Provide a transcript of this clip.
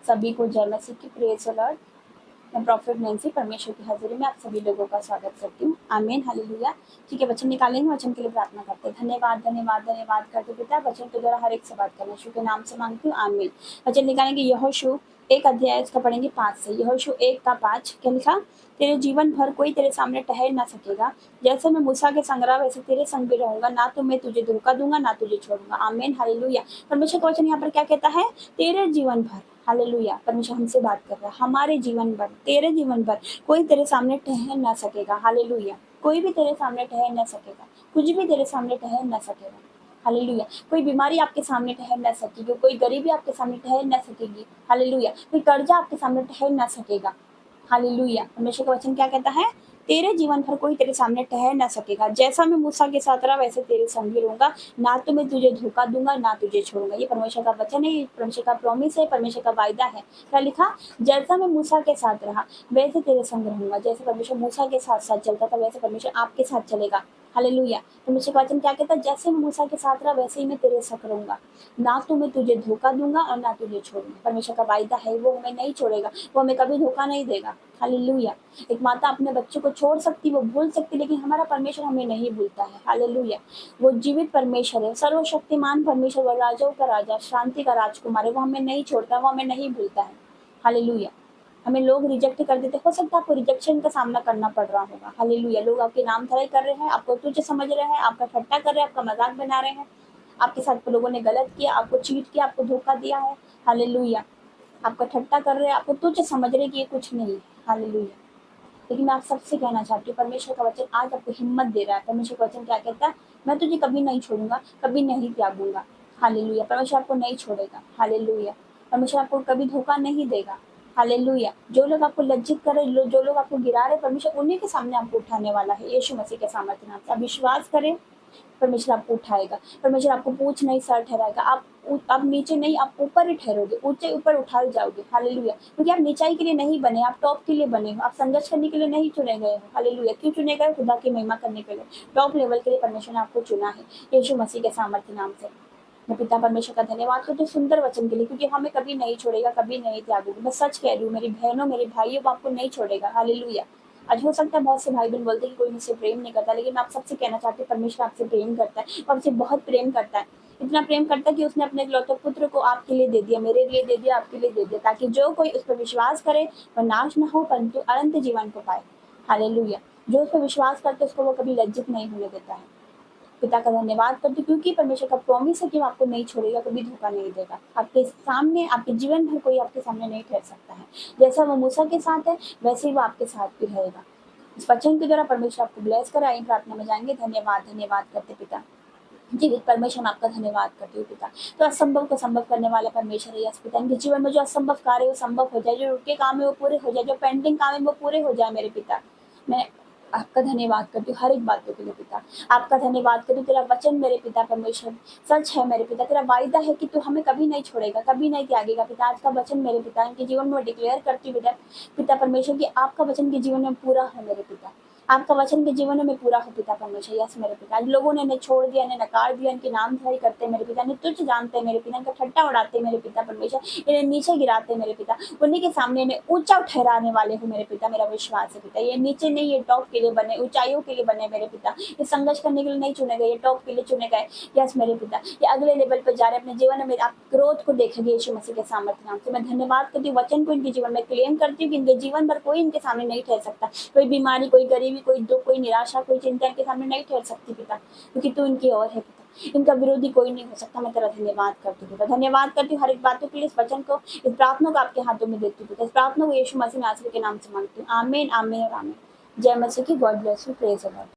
सभी को जय मसीह की, प्रेज द लॉर्ड। मैं प्रॉफिट नैंसी परमेश्वर की हाजिरी में आप सभी लोगों का स्वागत करती हूँ। आमीन, हालेलुया। ठीक है, वचन निकालेंगे, वचन के लिए प्रार्थना करते हैं। धन्यवाद धन्यवाद धन्यवाद करते पिता, वचन के द्वारा हर एक से बात करना यीशु के नाम से मांगती हूँ, आमीन। वचन निकालेंगे यहोशू 1 अध्याय इसका पढ़ेंगे 5 से। यहोशू 1 का 5 क्या लिखा? तेरे जीवन भर कोई तेरे सामने ठहर ना सकेगा, जैसे मैं मूसा के संग रहा वैसे तेरे संग भी रहूंगा, ना तो मैं तुझे धोखा दूंगा ना तुझे छोड़ूंगा। आमीन, हालेलुया। परमेश्वर का वचन यहाँ पर क्या कहता है? तेरे जीवन भर, हालेलुया। परमेश्वर हमसे बात कर रहा है, हमारे जीवन भर, तेरे जीवन भर कोई तेरे सामने ठहर ना सकेगा, हालेलुया। कोई भी तेरे सामने ठहर ना सकेगा, कुछ भी तेरे सामने ठहर ना सकेगा, हालेलुया। कोई बीमारी आपके सामने ठहर ना सकेगी, कोई गरीबी आपके सामने ठहर ना सकेगी, हालेलुया। कोई कर्जा आपके सामने ठहर ना सकेगा, हालेलुया। परमेश्वर का वचन क्या कहता है? तेरे जीवन भर कोई तेरे सामने ठहर ना सकेगा, जैसा मैं मूसा के साथ रहा वैसे तेरे संग भी रहूंगा, ना तो मैं तुझे धोखा दूंगा ना तुझे छोड़ूंगा। ये परमेश्वर का वचन है, ये परमेश्वर का प्रॉमिस है, परमेश्वर का वायदा है। क्या लिखा? जैसा मैं मूसा के साथ रहा वैसे तेरे संग रहूंगा। जैसे परमेश्वर मूसा के साथ साथ चलता था वैसे परमेश्वर आपके साथ चलेगा, हालेलुया। परमेश्वर का वचन क्या कहता है? जैसे मैं मूसा के साथ रहा वैसे ही मैं तेरे साथ रहूंगा, ना तो मैं तुझे धोखा दूंगा और ना तुझे छोड़ूंगा। परमेश्वर का वायदा है, वो हमें नहीं छोड़ेगा, वो हमें कभी धोखा नहीं देगा, हालेलुया। एक माता अपने बच्चों को छोड़ सकती, वो भूल सकती, लेकिन हमारा परमेश्वर हमें नहीं भूलता है, हालेलुया। वो जीवित परमेश्वर है, सर्वशक्तिमान परमेश्वर, वो राजाओं का राजा, शांति का राजकुमार है। वो हमें नहीं छोड़ता, वो हमें नहीं भूलता है, हालेलुया। हमें लोग रिजेक्ट कर देते, हो सकता है आपको रिजेक्शन का सामना करना पड़ रहा होगा, हालेलुया। लोग आपके नाम धराई कर रहे हैं, आपको तुच्छ समझ रहे हैं, आपका ठट्टा कर रहे हैं, आपका मजाक बना रहे हैं, आपके साथ लोगों ने गलत किया, आपको चीट किया, आपको धोखा दिया है, हालेलुया। आपका ठट्टा कर रहे हैं, आपको तुच्छ समझ रहे कि ये कुछ नहीं है, हालेलुया। लेकिन मैं आप सबसे कहना चाहती हूँ, परमेश्वर का वचन आज आपको हिम्मत दे रहा है। परमेश्वर का वचन क्या कहता है? मैं तुझे कभी नहीं छोड़ूंगा, कभी नहीं त्यागूंगा, हालेलुया। परमेश्वर आपको नहीं छोड़ेगा, हालेलुया। परमेश्वर आपको कभी धोखा नहीं देगा, हालेलुया। जो लोग आपको लज्जित कर रहे, जो लोग आपको गिरा रहे, परमेश्वर उन्हीं के सामने आपको उठाने वाला है, यीशु मसीह के सामर्थ्य नाम से। आप विश्वास करें, परमेश्वर आपको उठाएगा, परमेश्वर आपको पूछ नहीं सर ठहराएगा। आप नीचे नहीं, आप ऊपर ही ठहरोगे, ऊंचे ऊपर उठाए जाओगे, हालेलुया। क्योंकि आप नीचाई के लिए नहीं बने, आप टॉप के लिए बने हो, आप संघर्ष करने के लिए नहीं चुने गए हो, हालेलुया। क्यों चुने गए? खुदा की महिमा करने के लिए, टॉप लेवल के लिए परमेश्वर ने आपको चुना है, यीशु मसीह के सामर्थ्य नाम से। मैं पिता परमेश्वर का धन्यवाद करती हूँ सुंदर वचन के लिए, क्योंकि हमें कभी नहीं छोड़ेगा, कभी नहीं त्यागेगा। मैं सच कह रही हूँ, मेरी बहनों मेरे भाइयों, वो आपको नहीं छोड़ेगा, हालेलुया। आज हो सकता है बहुत से भाई बहन बोलते हैं कि कोई मुझसे प्रेम नहीं करता, लेकिन मैं आप सबसे कहना चाहती हूँ, परमेश्वर आपसे प्रेम करता है, वो आपसे बहुत प्रेम करता है। इतना प्रेम करता है कि उसने अपने इकलौते पुत्र को आपके लिए दे दिया, मेरे लिए दे दिया, आपके लिए दे दिया, ताकि जो कोई उस पर विश्वास करे वह नाश न हो परंतु अनंत जीवन को पाए, हालेलुया। जो उस पर विश्वास करते उसको वो कभी लज्जित नहीं होने देता है। पिता का धन्यवाद करती हूँ, क्योंकि परमेश्वर का प्रॉमिस है कि वो आपको नहीं छोड़ेगा, कभी धोखा नहीं देगा। आपके सामने, आपके जीवन भर कोई आपके सामने नहीं ठहर सकता है। जैसा वो मूसा के साथ है वैसे ही वो आपके साथ भी रहेगा। इस वचन के द्वारा परमेश्वर आपको ब्लेस करे। आइए प्रार्थना में जाएंगे। धन्यवाद धन्यवाद करते पिता, जीवित परमेश्वर, मैं आपका धन्यवाद करती हूँ पिता। तो असंभव को संभव करने वाला परमेश्वर है, यस पिता। इनके जीवन में जो असंभव कार्य है वो संभव हो जाए, जो रुके काम है वो पूरे हो जाए, जो पेंडिंग काम है वो पूरे हो जाए मेरे पिता। मैं आपका धन्यवाद करती हूँ हर एक बातों के लिए पिता। आपका धन्यवाद करती हूँ, तेरा वचन मेरे पिता परमेश्वर सच है मेरे पिता। तेरा वायदा है कि तू हमें कभी नहीं छोड़ेगा, कभी नहीं त्यागेगा पिता। आज का वचन मेरे पिता इनके जीवन में डिक्लेयर करती हूँ पिता परमेश्वर कि आपका वचन के जीवन में पूरा हो मेरे पिता, आपका वचन के जीवन में पूरा हो पिता परमेश्वर, यस मेरे पिता। आज लोगों ने इन्हें छोड़ दिया, इन्हें नकार दिया, इनके नामधराई करते मेरे पिता, इन्हें तुच्छ जानते मेरे पिता, इनका ठट्टा उड़ाते मेरे पिता परमेश्वर, इन्हें नीचे गिराते मेरे पिता। उन्हीं के सामने इन्हें ऊंचा ठहराने वाले हो मेरे पिता। मेरा विश्वास है पिता, ये नीचे नहीं, ये टॉप के लिए बने, ऊंचाइयों के लिए बने मेरे पिता। ये संघर्ष करने के लिए नहीं चुने गए, ये टॉप के लिए चुने गए, यस मेरे पिता। ये अगले लेवल पर जा रहे अपने जीवन में, आप ग्रोथ को देखेंगे यीशु मसीह के सामर्थ्य नाम से। मैं धन्यवाद करती हूँ, वचन को इनके जीवन में क्लेम करती हूँ कि इनके जीवन भर कोई इनके सामने नहीं ठहर सकता। कोई बीमारी, कोई गरीबी, कोई दुख, कोई निराशा, कोई चिंता इनके सामने नहीं ठहर सकती पिता, क्योंकि तू इनकी ओर है पिता। इनका विरोधी कोई नहीं हो सकता। मैं तेरा धन्यवाद करती हूँ पिता, धन्यवाद करती हूँ हर एक बातों के लिए। इस वचन को, इस प्रार्थना को आपके हाथों में देती हूँ पिता। इस प्रार्थना को यीशु मसीह नासरी के नाम से मांगती हूँ, आमीन आमीन और आमीन। जय मसीह की। God bless you, praise the Lord.